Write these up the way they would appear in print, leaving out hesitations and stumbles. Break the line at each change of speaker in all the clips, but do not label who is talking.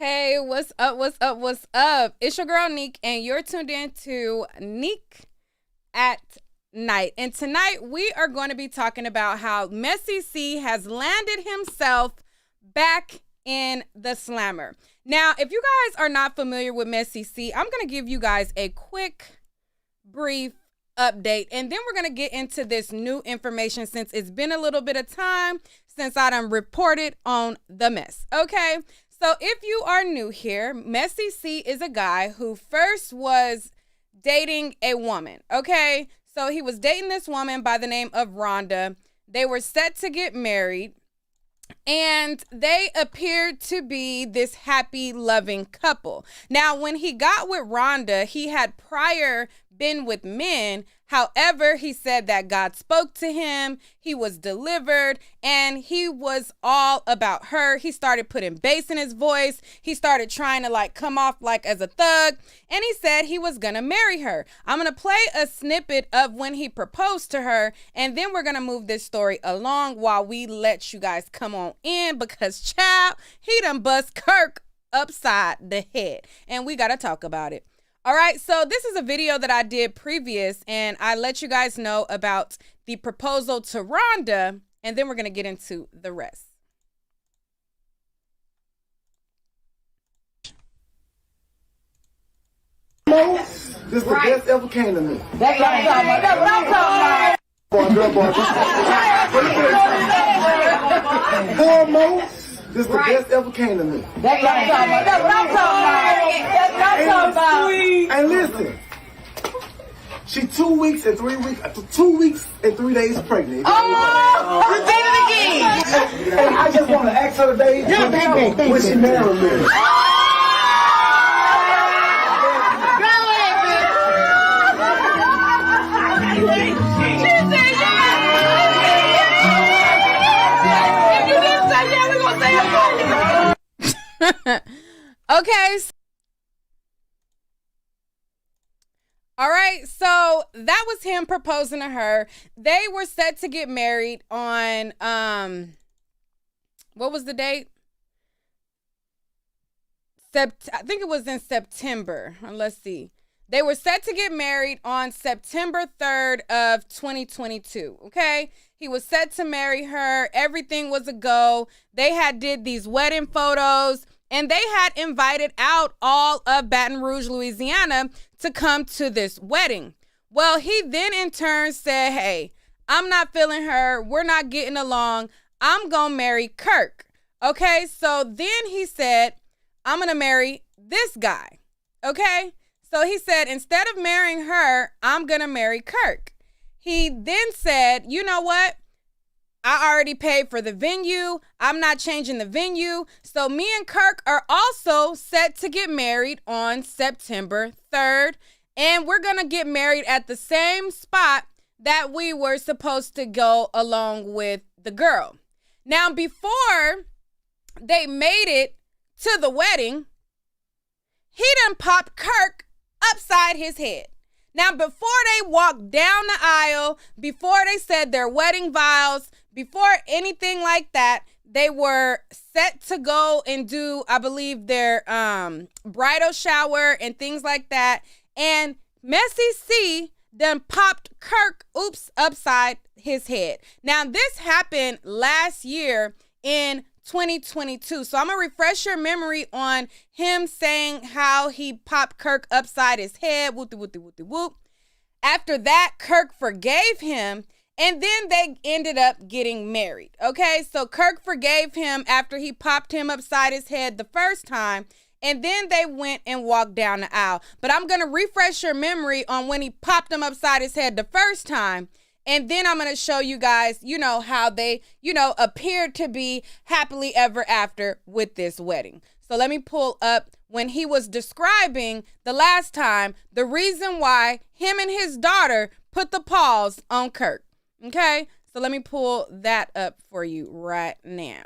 Hey, what's up, what's up, what's up? It's your girl, Neek, and you're tuned in to Neek at Night. And tonight, we are going to be talking about how Messie Cee has landed himself back in the slammer. Now, if you guys are not familiar with Messie Cee, I'm going to give you guys a quick, brief update, and then we're going to get into this new information since it's been a little bit of time since I done reported on the mess, okay? So if you are new here, Messie Cee is a guy who first was dating a woman, okay? So he was dating this woman by the name of Rhonda. They were set to get married, and they appeared to be this happy, loving couple. Now, when he got with Rhonda, he had prior been with men. However, he said that God spoke to him, he was delivered, and he was all about her. He started putting bass in his voice. He started trying to come off as a thug, and he said he was gonna marry her. I'm gonna play a snippet of when he proposed to her, and then we're gonna move this story along while we let you guys come on in, because child, he done bust Kirk upside the head, and we gotta talk about it. All right, so this is a video that I did previous, and I let you guys know about the proposal to Rhonda, and then we're going to get into the rest.
This is the best ever came to me.
That's what I'm talking about.
This is the best ever came to me.
That's what I'm talking about. That's what I'm talking about.
And listen, she 2 weeks and 3 weeks, 2 weeks and 3 days pregnant.
Oh, repeat it again.
And I just want to ask her today when she married me.
Okay. All right, so that was him proposing to her. They were set to get married on what was the date? I think it was in September. Let's see. They were set to get married on September 3rd of 2022, okay? He was set to marry her. Everything was a go. They had did these wedding photos, and they had invited out all of Baton Rouge, Louisiana to come to this wedding. Well, he then in turn said, hey, I'm not feeling her. We're not getting along. I'm going to marry Kirk. Okay, so then he said, I'm going to marry this guy. Okay, so he said, instead of marrying her, I'm going to marry Kirk. He then said, you know what? I already paid for the venue. I'm not changing the venue. So me and Kirk are also set to get married on September 3rd. And we're going to get married at the same spot that we were supposed to go along with the girl. Now, before they made it to the wedding, he done popped Kirk upside his head. Now, before they walked down the aisle, before they said their wedding vows, before anything like that, they were set to go and do, I believe, their bridal shower and things like that. And Messie Cee done popped Kirk upside his head. Now, this happened last year in 2022. So I'm going to refresh your memory on him saying how he popped Kirk upside his head. Whoop, whoop, whoop, whoop. After that, Kirk forgave him, and then they ended up getting married. Okay, so Kirk forgave him after he popped him upside his head the first time, and then they went and walked down the aisle. But I'm going to refresh your memory on when he popped him upside his head the first time. And then I'm going to show you guys, how they, appeared to be happily ever after with this wedding. So let me pull up when he was describing the last time, the reason why him and his daughter put the pause on Kirk. Okay, so let me pull that up for you right now.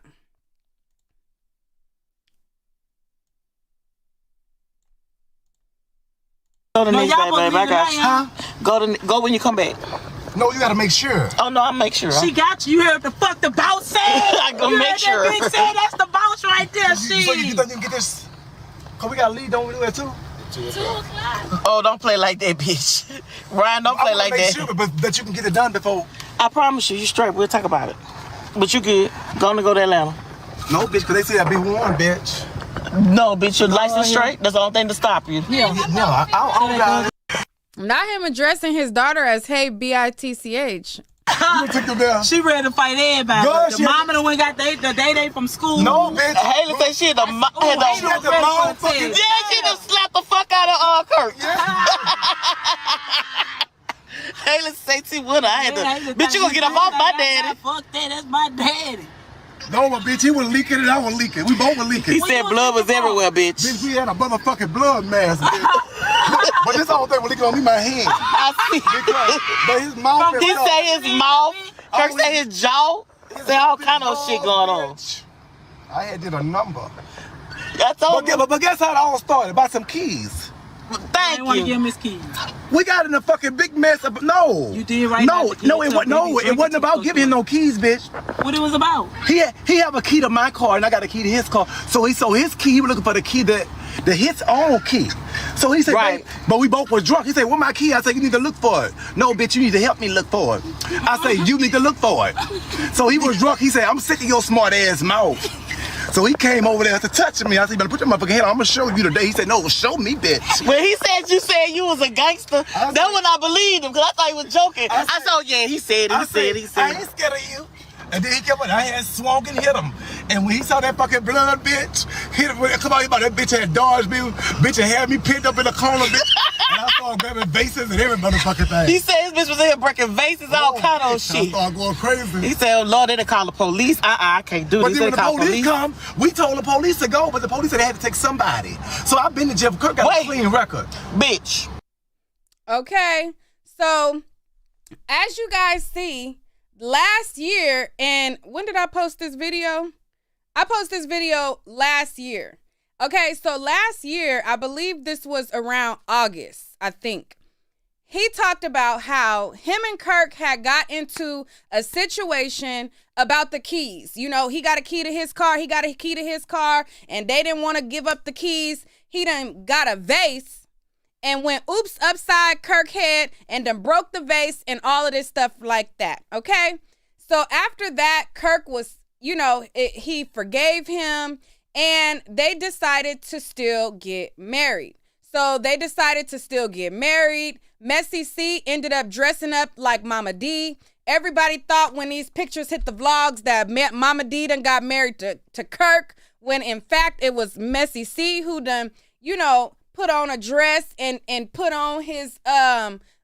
Go to next day, babe. I got you. Huh? Go when you come back.
No, you gotta make sure.
Oh no, I'll make sure.
She got you. You heard the boss said.
I gonna make sure.
That big said that's the boss right there.
So you think you can get this? Cause we got to leave, don't we do that too?
2 o'clock.
Oh, don't play like that, bitch. Ryan, don't play like that.
Sure, but that you can get it done before.
I promise you straight. We'll talk about it. But you good. Gonna go to Atlanta.
No, bitch, cause they say I be warned, bitch.
No, bitch, your license straight. That's the only thing to stop you.
Yeah, no, I don't got.
Not him addressing his daughter as hey bitch.
She ready to fight everybody.
Girl,
The mama the one got the day they from school.
No, bitch.
Haley said she had the
motherfucking.
Yeah, she done slapped the fuck out of Kirk. Haley say she would have. I had to. Bitch, you gonna get up off my daddy.
Fuck that, that's my daddy.
No, but bitch, he was leaking and I was leaking. We both were leaking.
He said blood was everywhere, bitch.
Bitch, we had a motherfucking blood mask, bitch. But this whole thing was leaking on me, my hand.
I see.
But his mouth.
He said his mouth. Kirk said his jaw. Say all kind of shit going on.
I had did a number.
That's all.
But guess how it all started? About some keys.
Thank
I want to
you.
give him his keys.
We got in a fucking big mess. No.
You did right.
No, it wasn't about giving him no keys, bitch.
What it was about?
He have a key to my car and I got a key to his car. So his key, he was looking for the key that his own key. So he said,
right.
But we both was drunk. He said, "Where's my key?" I said, "You need to look for it." "No, bitch, you need to help me look for it." I said, "You need to look for it." So he was drunk. He said, "I'm sick of your smart ass mouth." So he came over there to touch me. I said, "You better put your motherfucking hand on. I'm gonna show you today." He said, "No, show me, bitch."
When he said you was a gangster, that's when I believed him, because I thought he was joking. I said, "Oh yeah, he said it, he said it."
I ain't scared of you. And then he came up, I had swung and hit him. And when he saw that fucking blood, bitch, hit him. Come on, that bitch had dodged me. Bitch had me pinned up in the corner, bitch. And I started grabbing vases and every motherfucking thing.
He said his bitch was in here breaking vases, all kind of shit.
I started going crazy.
He said, "Oh Lord, they done call the police." I can't do
But
this.
then when
They
the
call
police come, we told the police to go, but the police said they had to take somebody. So I've been to jail. Kirk got a clean record.
Bitch.
Okay, so as you guys see, last year, and when did I post this video? I posted this video last year. Okay, so last year, I believe this was around August, I think. He talked about how him and Kirk had got into a situation about the keys. You know, he got a key to his car, he got a key to his car, and they didn't want to give up the keys. He done got a vase and went oops upside Kirk head and then broke the vase and all of this stuff like that, okay? So after that, Kirk was, you know, he forgave him and they decided to still get married. So they decided to still get married. Messie Cee ended up dressing up like Mama D. Everybody thought when these pictures hit the vlogs that Mama D done got married to Kirk, when in fact it was Messie Cee who done, you know, put on a dress and put on his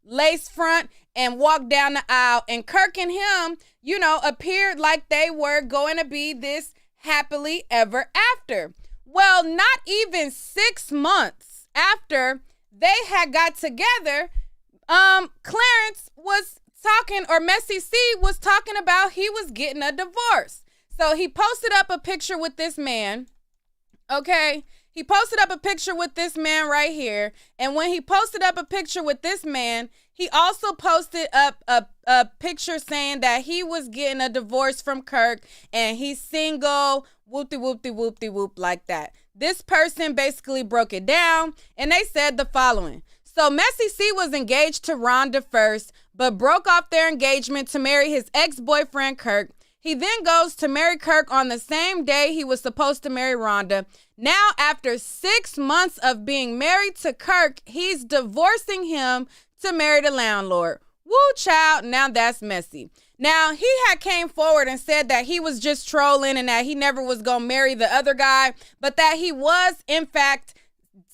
lace front and walked down the aisle. And Kirk and him, you know, appeared like they were going to be this happily ever after. Well, not even 6 months after they had got together, Clarence was talking, or Messie Cee was talking about he was getting a divorce. So he posted up a picture with this man, okay? He posted up a picture with this man right here. And when he posted up a picture with this man, he also posted up a picture saying that he was getting a divorce from Kirk and he's single, whoop-de-whoop-de-whoop-de-whoop, like that. This person basically broke it down and they said the following. So Messie Cee was engaged to Rhonda first, but broke off their engagement to marry his ex-boyfriend Kirk. He then goes to marry Kirk on the same day he was supposed to marry Rhonda. Now, after 6 months of being married to Kirk, he's divorcing him to marry the landlord. Woo, child, now that's messy. Now, he had came forward and said that he was just trolling and that he never was going to marry the other guy, but that he was, in fact,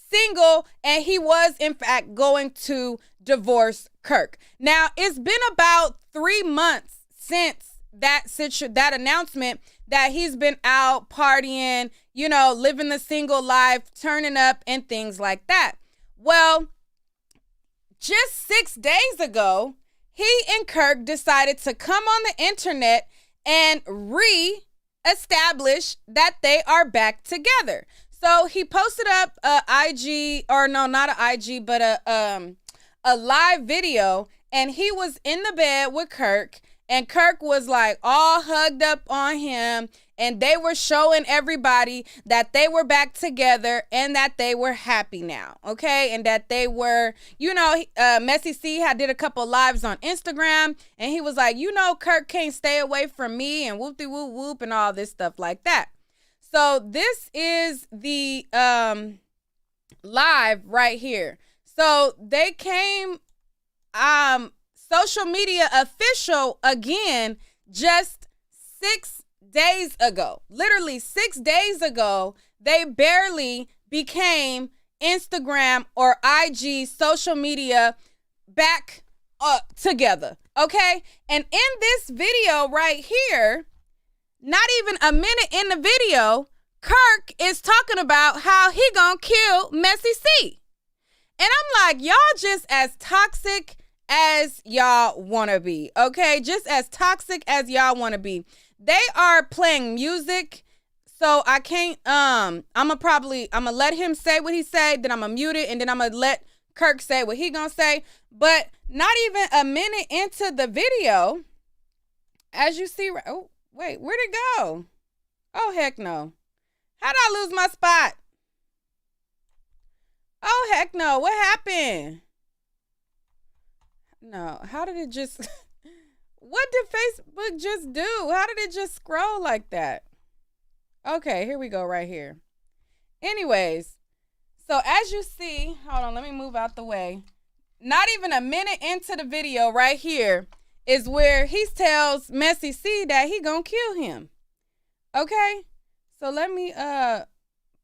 single and he was, in fact, going to divorce Kirk. Now, it's been about 3 months since that announcement that he's been out partying, you know, living the single life, turning up and things like that. Well, just 6 days ago, he and Kirk decided to come on the internet and re-establish that they are back together. So he posted up a IG, or no, not an IG, but a live video, and he was in the bed with Kirk. And Kirk was like all hugged up on him and they were showing everybody that they were back together and that they were happy now, okay? And that they were, you know, Messie Cee did a couple lives on Instagram, and he was like, you know, Kirk can't stay away from me and whoop-de-whoop-whoop and all this stuff like that. So this is the live right here. So they came social media official again just 6 days ago. Literally 6 days ago, they barely became Instagram or IG social media back together, okay? And in this video right here, not even a minute in the video, Kirk is talking about how he gonna kill Messie Cee. And I'm like, y'all just as toxic as y'all want to be, okay? Just as toxic as y'all want to be. They are playing music, so I can't, I'm gonna let him say what he said, then I'm gonna mute it, and then I'm gonna let Kirk say what he gonna say. But not even a minute into the video, as you see, oh, wait, where'd it go? Oh, heck no. How'd I lose my spot? Oh, heck no. What happened? No. How did it just... What did Facebook just do? How did it just scroll like that? Okay, here we go right here. Anyways, so as you see... Hold on, let me move out the way. Not even a minute into the video right here is where he tells Messie Cee that he gonna kill him. Okay? So let me...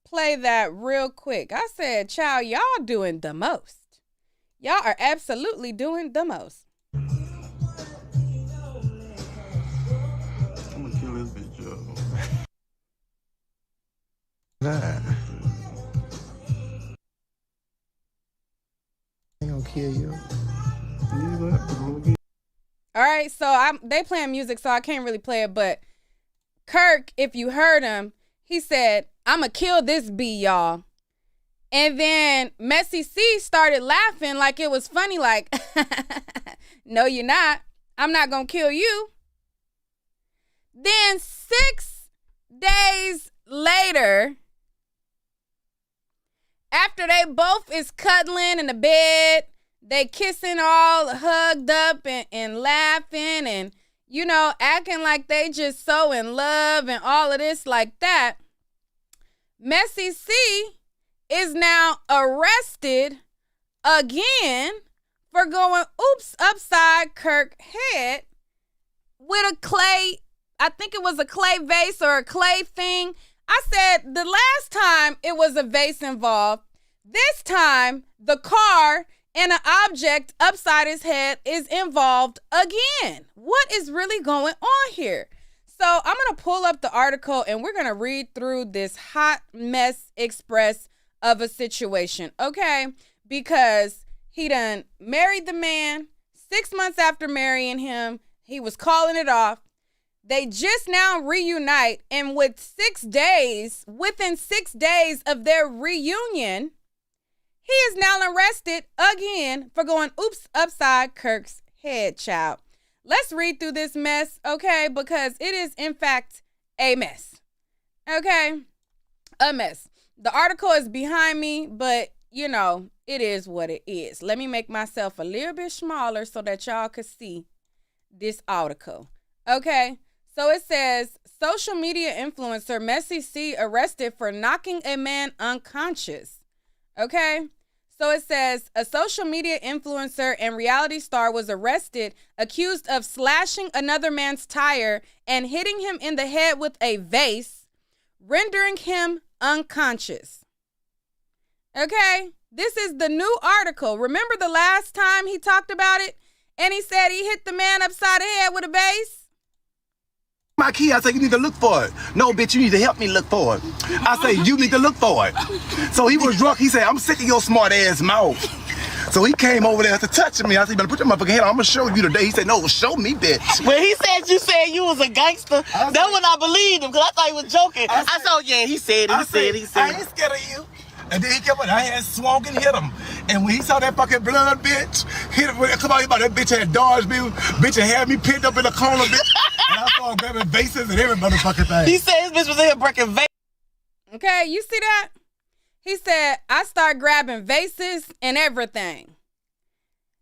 play that real quick. I said, child, y'all doing the most. Y'all are absolutely doing the most.
I'm gonna kill this bitch up. Nah. I ain't gonna kill you.
All right, so they playing music, so I can't really play it, but Kirk, if you heard him, he said, I'ma kill this bee, y'all. And then Messie Cee started laughing like it was funny, like, no, you're not. I'm not gonna kill you. Then 6 days later, after they both is cuddling in the bed, they kissing all hugged up and laughing and, you know, acting like they just so in love and all of this like that, Messie Cee is now arrested again for going oops upside Kirk's head with a clay, I think it was a clay vase or a clay thing. I said the last time it was a vase involved, this time the car and an object upside his head is involved again. What is really going on here? So I'm going to pull up the article and we're going to read through this hot mess express of a situation, okay? Because he done married the man. 6 months after marrying him, he was calling it off. They just now reunite, and within 6 days of their reunion, he is now arrested again for going oops upside Kirk's head, child. Let's read through this mess, okay? Because it is, in fact, a mess, okay? A mess. The article is behind me, but, you know, it is what it is. Let me make myself a little bit smaller so that y'all can see this article, okay? So it says, social media influencer Messie Cee arrested for knocking a man unconscious, okay? So it says, a social media influencer and reality star was arrested, accused of slashing another man's tire and hitting him in the head with a vase, rendering him unconscious. Okay? This is the new article. Remember the last time he talked about it and he said he hit the man upside the head with a vase?
My key, I say you need to look for it. No, bitch, you need to help me look for it. I say you need to look for it. So he was drunk. He said, I'm sick of your smart ass mouth. So he came over there to touch me. I said, you better put your motherfucking hand on. I'm gonna show you today. He said, no, show me, bitch.
When he said you was a gangster, that's when I believed him, because I thought he was joking. I said, oh yeah, he said it.
I ain't scared of you. And then he came up, I had swung and hit him. And when he saw that fucking blood, bitch, hit him. Come on, that bitch had dodged me. Bitch had me pinned up in a corner, bitch. I started grabbing vases and every motherfucking thing.
He said his bitch was in here breaking vases.
Okay, you see that? He said, I start grabbing vases and everything.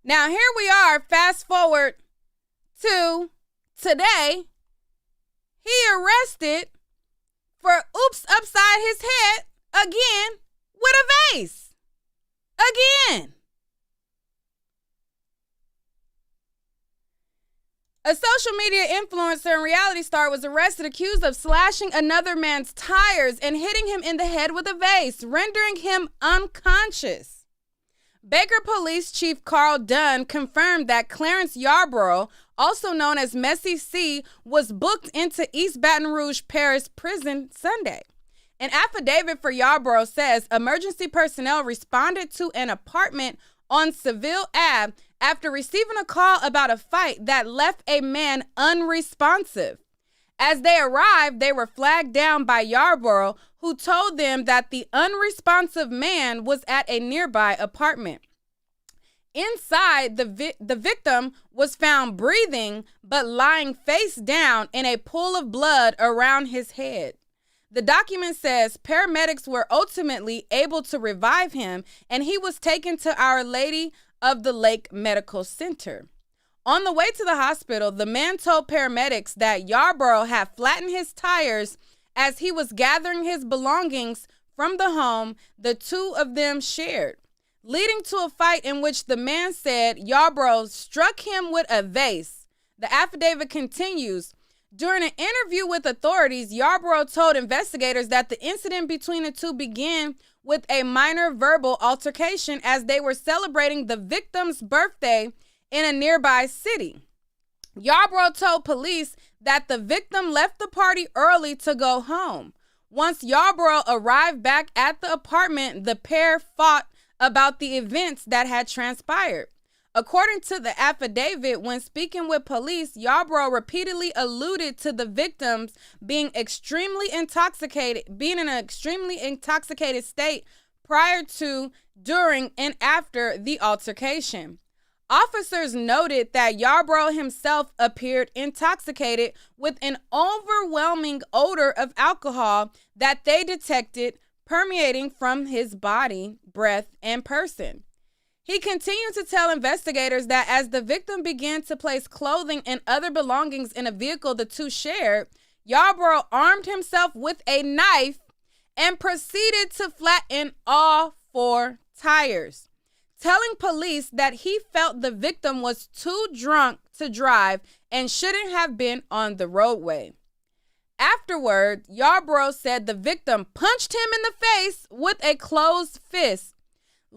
Now, here we are, fast forward to today. He arrested for oops upside his head again with a vase. Again. A social media influencer and reality star was arrested accused of slashing another man's tires and hitting him in the head with a vase, rendering him unconscious. Baker Police Chief Carl Dunn confirmed that Clarence Yarborough, also known as Messie Cee, was booked into East Baton Rouge Parish Prison Sunday. An affidavit for Yarborough says emergency personnel responded to an apartment on Seville Ave after receiving a call about a fight that left a man unresponsive. As they arrived, they were flagged down by Yarborough, who told them that the unresponsive man was at a nearby apartment. Inside, the victim was found breathing but lying face down in a pool of blood around his head. The document says paramedics were ultimately able to revive him, and he was taken to Our Lady of the Lake Medical Center. On the way to the hospital, the man told paramedics that Yarborough had flattened his tires as he was gathering his belongings from the home the two of them shared, leading to a fight in which the man said Yarborough struck him with a vase. The affidavit continues. During an interview with authorities, Yarborough told investigators that the incident between the two began with a minor verbal altercation as they were celebrating the victim's birthday in a nearby city. Yarborough told police that the victim left the party early to go home. Once Yarborough arrived back at the apartment, the pair fought about the events that had transpired. According to the affidavit, when speaking with police, Yarborough repeatedly alluded to the victims being in an extremely intoxicated state prior to, during, and after the altercation. Officers noted that Yarborough himself appeared intoxicated with an overwhelming odor of alcohol that they detected permeating from his body, breath, and person. He continued to tell investigators that as the victim began to place clothing and other belongings in a vehicle the two shared, Yarborough armed himself with a knife and proceeded to flatten all four tires, telling police that he felt the victim was too drunk to drive and shouldn't have been on the roadway. Afterward, Yarborough said the victim punched him in the face with a closed fist,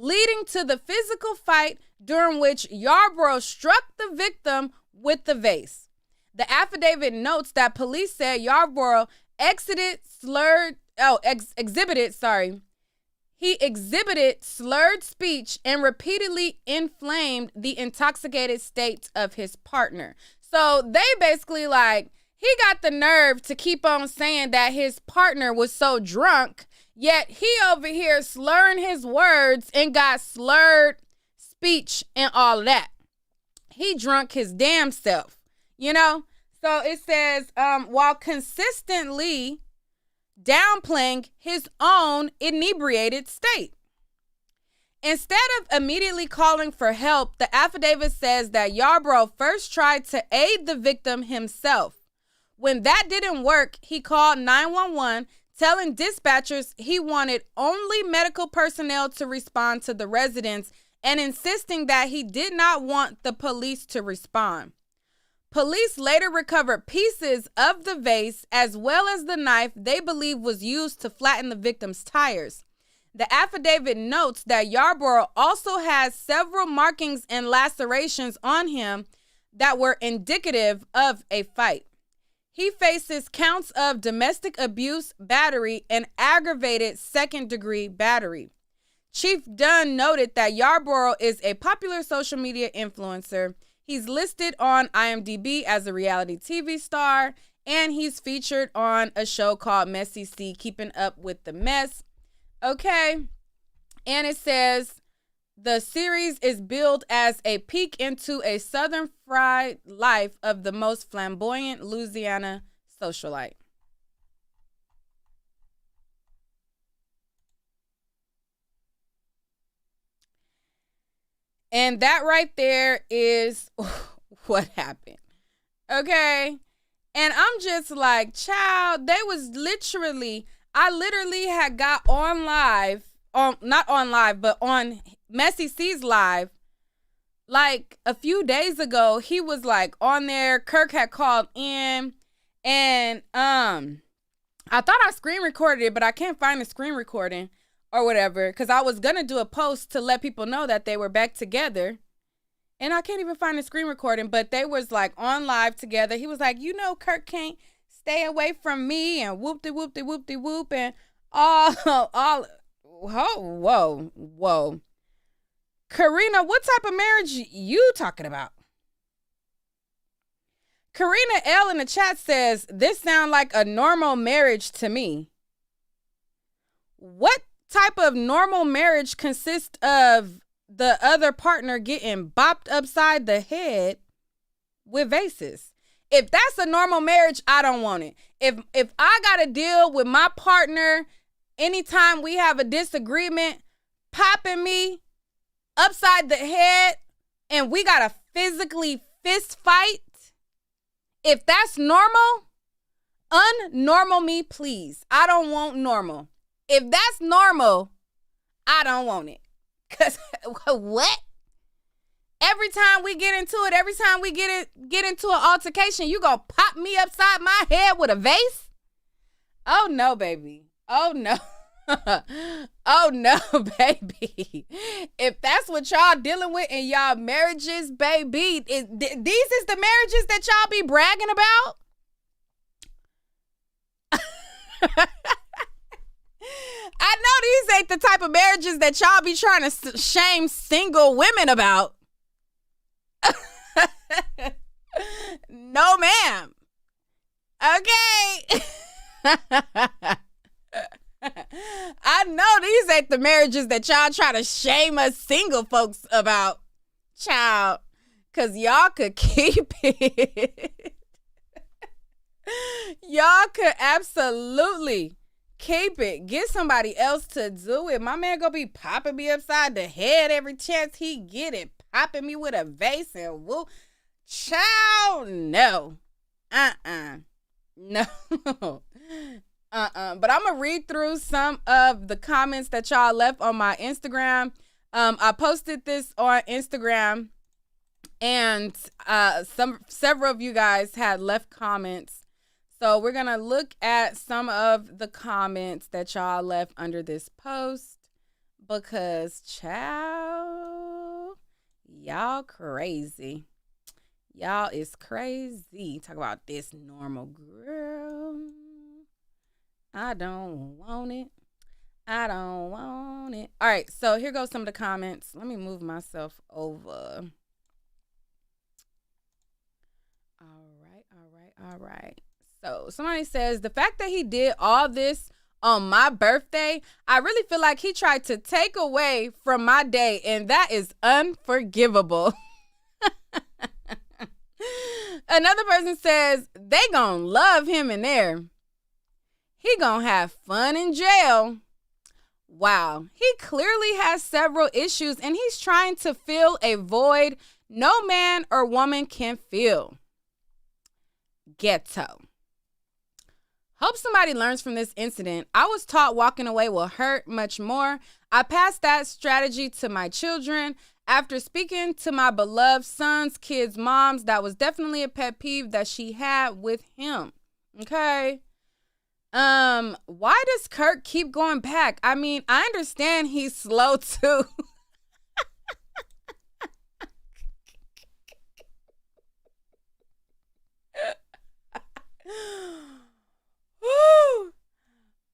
leading to the physical fight during which Yarborough struck the victim with the vase. The affidavit notes that police said Yarborough exhibited slurred speech and repeatedly inflamed the intoxicated state of his partner. So they basically he got the nerve to keep on saying that his partner was so drunk, yet he over here slurring his words and got slurred speech and all of that. He drunk his damn self, you know? So it says, while consistently downplaying his own inebriated state. Instead of immediately calling for help, the affidavit says that Yarborough first tried to aid the victim himself. When that didn't work, he called 911, telling dispatchers he wanted only medical personnel to respond to the residents and insisting that he did not want the police to respond. Police later recovered pieces of the vase as well as the knife they believe was used to flatten the victim's tires. The affidavit notes that Yarborough also has several markings and lacerations on him that were indicative of a fight. He faces counts of domestic abuse, battery, and aggravated second-degree battery. Chief Dunn noted that Yarborough is a popular social media influencer. He's listed on IMDb as a reality TV star, and he's featured on a show called Messie Cee, Keeping Up with the Mess. Okay, and it says The series is billed as a peek into a Southern fried life of the most flamboyant Louisiana socialite. And that right there is what happened. Okay? And I'm just like, child, they was literally, I literally had got on live, not on live, but on Messie Cee's live, like a few days ago. He was like on there. Kirk had called in, and I thought I screen recorded it, but I can't find the screen recording or whatever, because I was gonna do a post to let people know that they were back together, and I can't even find the screen recording. But they was like on live together. He was like, you know, Kirk can't stay away from me, and whoop-de-whoop-de-whoop-de-whoop, and all. Whoa. Karina, what type of marriage you talking about? Karina L in the chat says, this sounds like a normal marriage to me. What type of normal marriage consists of the other partner getting bopped upside the head with vases? If that's a normal marriage, I don't want it. If I got to deal with my partner anytime we have a disagreement, popping me upside the head, and we got to physically fist fight, if that's normal, unnormal me, please. I don't want normal. If that's normal, I don't want it. Because what? Every time we get into it, every time we get into an altercation, you gonna pop me upside my head with a vase? Oh, no, baby. Oh, no. Oh, no, baby. If that's what y'all dealing with in y'all marriages, baby, these is the marriages that y'all be bragging about? I know these ain't the type of marriages that y'all be trying to shame single women about. No, ma'am. Okay. I know these ain't the marriages that y'all try to shame us single folks about, child, because y'all could keep it. Y'all could absolutely keep it. Get somebody else to do it. My man gonna be popping me upside the head every chance he get it, popping me with a vase and woo. Child, no. No. But I'm gonna read through some of the comments that y'all left on my Instagram. I posted this on Instagram, and several of you guys had left comments. So we're gonna look at some of the comments that y'all left under this post, because child, y'all crazy. Y'all is crazy. Talk about this normal girl. I don't want it. I don't want it. All right, so here goes some of the comments. Let me move myself over. All right. So somebody says, the fact that he did all this on my birthday, I really feel like he tried to take away from my day, and that is unforgivable. Another person says, they gonna love him in there. He gonna have fun in jail. Wow, he clearly has several issues, and he's trying to fill a void no man or woman can fill. Ghetto. Hope somebody learns from this incident. I was taught walking away will hurt much more. I passed that strategy to my children. After speaking to my beloved son's kids' moms, that was definitely a pet peeve that she had with him. Okay. Why does Kirk keep going back? I mean, I understand he's slow too.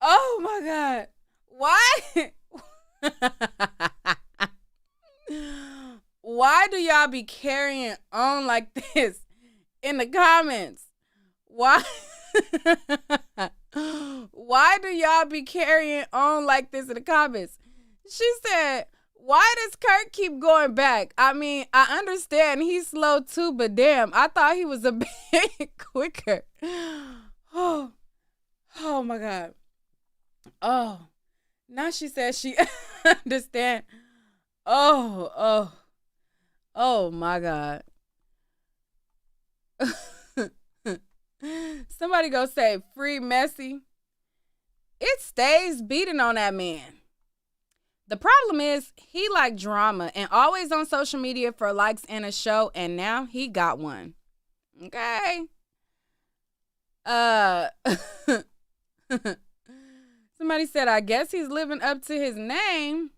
Oh my God. Why? Why do y'all be carrying on like this in the comments? Why? Why do y'all be carrying on like this in the comments? She said, Why does Kirk keep going back? I mean, I understand he's slow too, but damn, I thought he was a bit quicker. Oh my God. Oh, now she says she understand. Oh my God. Somebody go say, free Messie. It stays beating on that man. The problem is he like drama and always on social media for likes and a show, and now he got one. Okay. Somebody said, I guess he's living up to his name.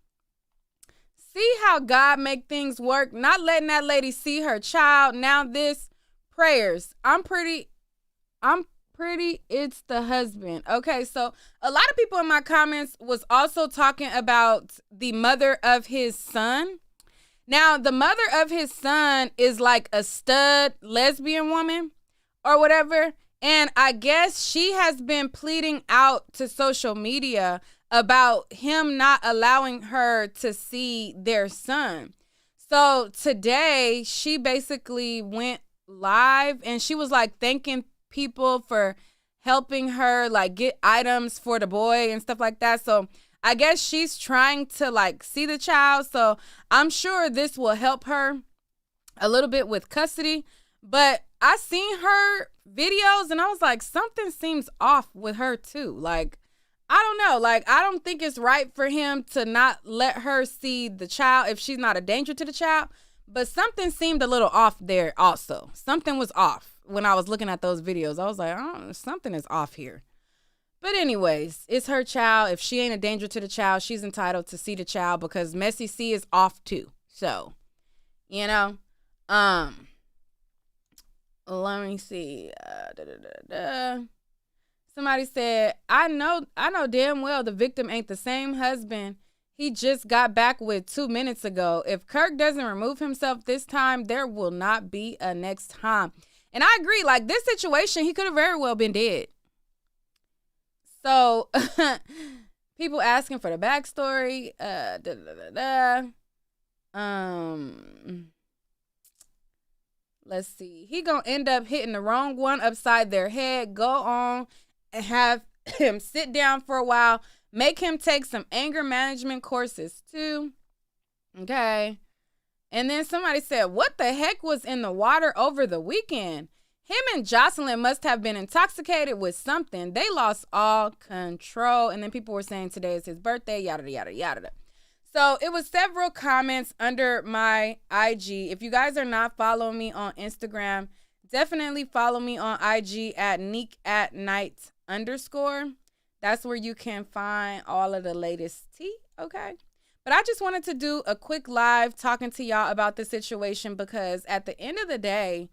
See how God make things work, not letting that lady see her child. Now this prayers. I'm pretty, it's the husband. Okay, so a lot of people in my comments was also talking about the mother of his son. Now, the mother of his son is like a stud lesbian woman or whatever. And I guess she has been pleading out to social media about him not allowing her to see their son. So today she basically went live and she was like thanking people for helping her like get items for the boy and stuff like that. So I guess she's trying to like see the child. So I'm sure this will help her a little bit with custody. But I seen her videos and I was like, something seems off with her too. Like, I don't know. Like, I don't think it's right for him to not let her see the child if she's not a danger to the child. But something seemed a little off there also. Something was off when I was looking at those videos. I was like, oh, something is off here. But anyways, it's her child. If she ain't a danger to the child, she's entitled to see the child because Messie Cee is off too. So, you know, let me see. Somebody said, I know damn well the victim ain't the same husband he just got back with 2 minutes ago. If Kirk doesn't remove himself this time, there will not be a next time. And I agree, like this situation, he could have very well been dead. So people asking for the backstory. Let's see. He gonna end up hitting the wrong one upside their head. Go on and have him sit down for a while. Make him take some anger management courses too. Okay. And then somebody said, what the heck was in the water over the weekend? Him and Jocelyn must have been intoxicated with something. They lost all control. And then people were saying today is his birthday, yada, yada, yada. So it was several comments under my IG. If you guys are not following me on Instagram, definitely follow me on IG at neekatnight_. That's where you can find all of the latest tea, okay? But I just wanted to do a quick live talking to y'all about the situation because at the end of the day,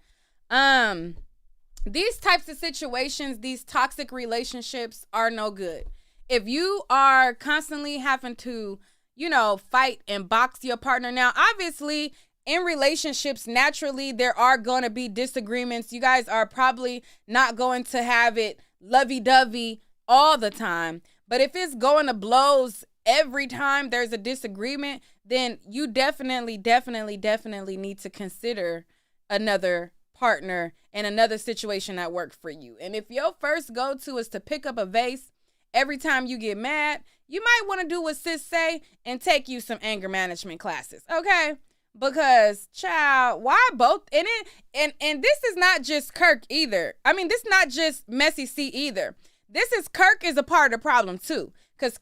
these types of situations, these toxic relationships are no good. If you are constantly having to, you know, fight and box your partner. Now, obviously, in relationships, naturally, there are going to be disagreements. You guys are probably not going to have it lovey-dovey all the time. But if it's going to blows every time there's a disagreement, then you definitely need to consider another partner and another situation that worked for you. And if your first go-to is to pick up a vase every time you get mad, you might want to do what sis say and take you some anger management classes, okay? Because, child, why both? And this is not just Kirk either. I mean, this is not just Messie Cee either. This is Kirk is a part of the problem too. Because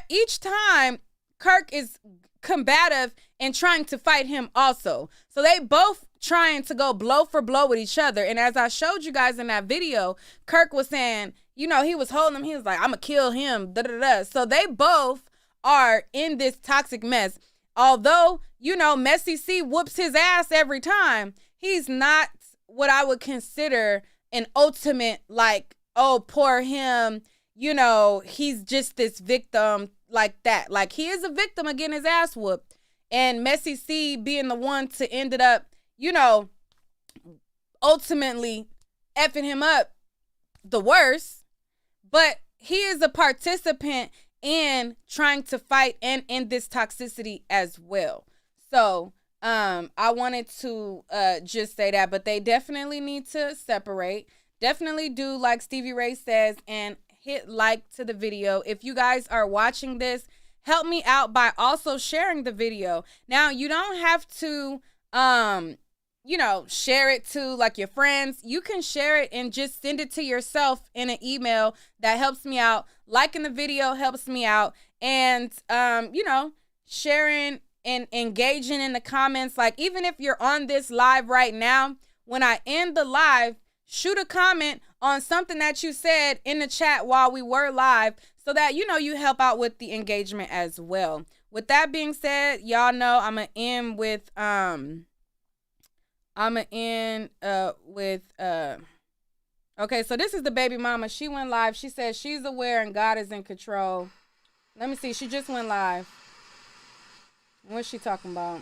each time Kirk is combative and trying to fight him also. So they both trying to go blow for blow with each other. And as I showed you guys in that video, Kirk was saying, you know, he was holding him. He was like, I'm going to kill him. Da, da, da. So they both are in this toxic mess. Although, you know, Messie Cee whoops his ass every time, he's not what I would consider an ultimate, like, oh, poor him. You know, he's just this victim like that. Like, he is a victim of getting his ass whooped. And Messie Cee being the one to ended up, you know, ultimately effing him up the worst. But he is a participant in trying to fight and end this toxicity as well. So I wanted to just say that, but they definitely need to separate. Definitely do like Stevie Ray says and hit like to the video. If you guys are watching this, help me out by also sharing the video. Now, you don't have to share it to like your friends. You can share it and just send it to yourself in an email. That helps me out. Liking the video helps me out. And sharing and engaging in the comments. Like, even if you're on this live right now, when I end the live, shoot a comment on something that you said in the chat while we were live, so that you help out with the engagement as well. With that being said, y'all know I'm gonna end with okay, so this is the baby mama. She went live. She said she's aware and God is in control. Let me see. She just went live. What's she talking about?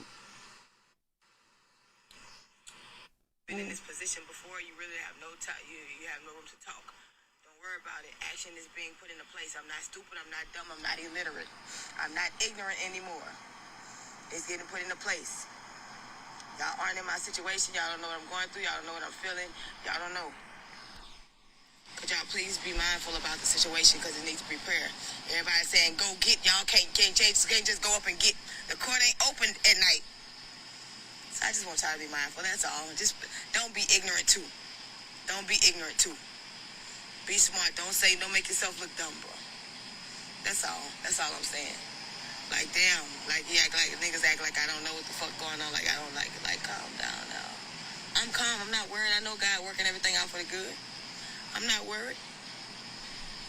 Been in this position before, you really have no time. You have no room to talk. Don't worry about it. Action is being put into place. I'm not stupid. I'm not dumb. I'm not illiterate. I'm not ignorant anymore. It's getting put into place. Y'all aren't in my situation. Y'all don't know what I'm going through. Y'all don't know what I'm feeling. Y'all don't know. Could y'all please be mindful about the situation, because it needs to be prayer. Everybody's saying go get. Y'all can't just go up and get. The court ain't open at night. So I just want y'all to be mindful. That's all. Just don't be ignorant too. Don't be ignorant too. Be smart. Don't make yourself look dumb, bro. That's all. That's all I'm saying. Like, damn. Like, niggas act like I don't know what the fuck going on. Like, I don't like it. Like, calm down now. I'm calm. I'm not worried. I know God working everything out for the good. I'm not worried.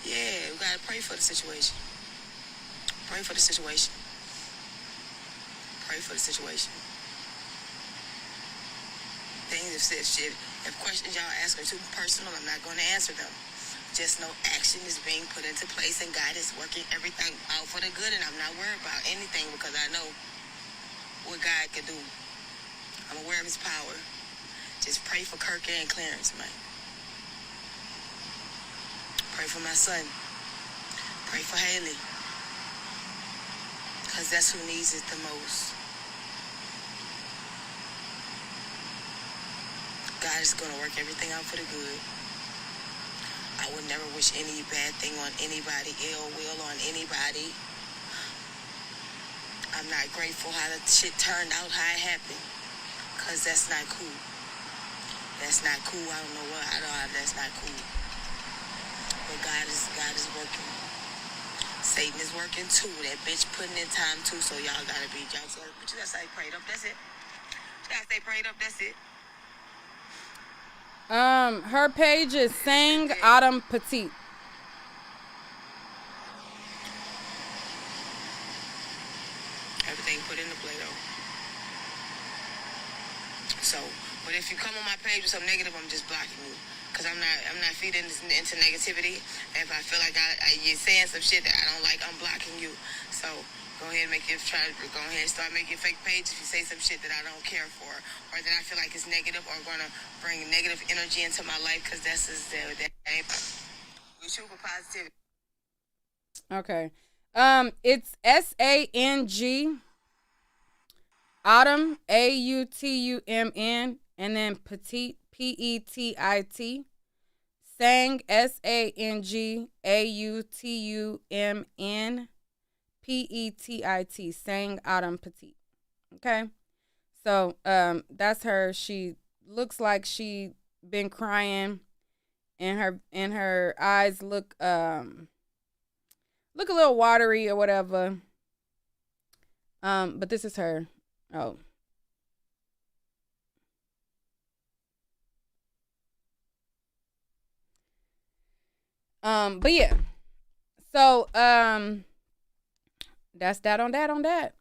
Yeah, we gotta pray for the situation. Pray for the situation. Pray for the situation. Things if questions y'all ask are too personal, I'm not going to answer them. Just know action is being put into place and God is working everything out for the good, and I'm not worried about anything because I know what God can do. I'm aware of his power. Just pray for Kirk and Clarence, man. Pray for my son. Pray for Haley, because that's who needs it the most. God is going to work everything out for the good. I would never wish any bad thing on anybody, ill will on anybody. I'm not grateful how the shit turned out, how it happened, because that's not cool. That's not cool. I don't know that's not cool. But God is working. Satan is working too. That bitch putting in time too, so y'all gotta be, but you gotta stay prayed up, that's it. You gotta stay prayed up, that's it.
Her page is Sang Autumn Petite.
Everything put into play though. So, but if you come on my page with some negative, I'm just blocking you, cause I'm not feeding into negativity. And if I feel like you're saying some shit that I don't like, I'm blocking you. So go ahead and go ahead and start making fake pages if you say some shit that I don't care for, or that I feel like is negative or gonna bring negative energy into my life, because that we shoot for positivity.
Okay. It's SANG Autumn AUTUMN and then Petite PETIT. Sang SANG AUTUMN PETIT. Sang Autumn Petite. Okay. So that's her. She looks like she been crying, and her eyes look a little watery or whatever. But this is her. Oh. But yeah. So that's that on that.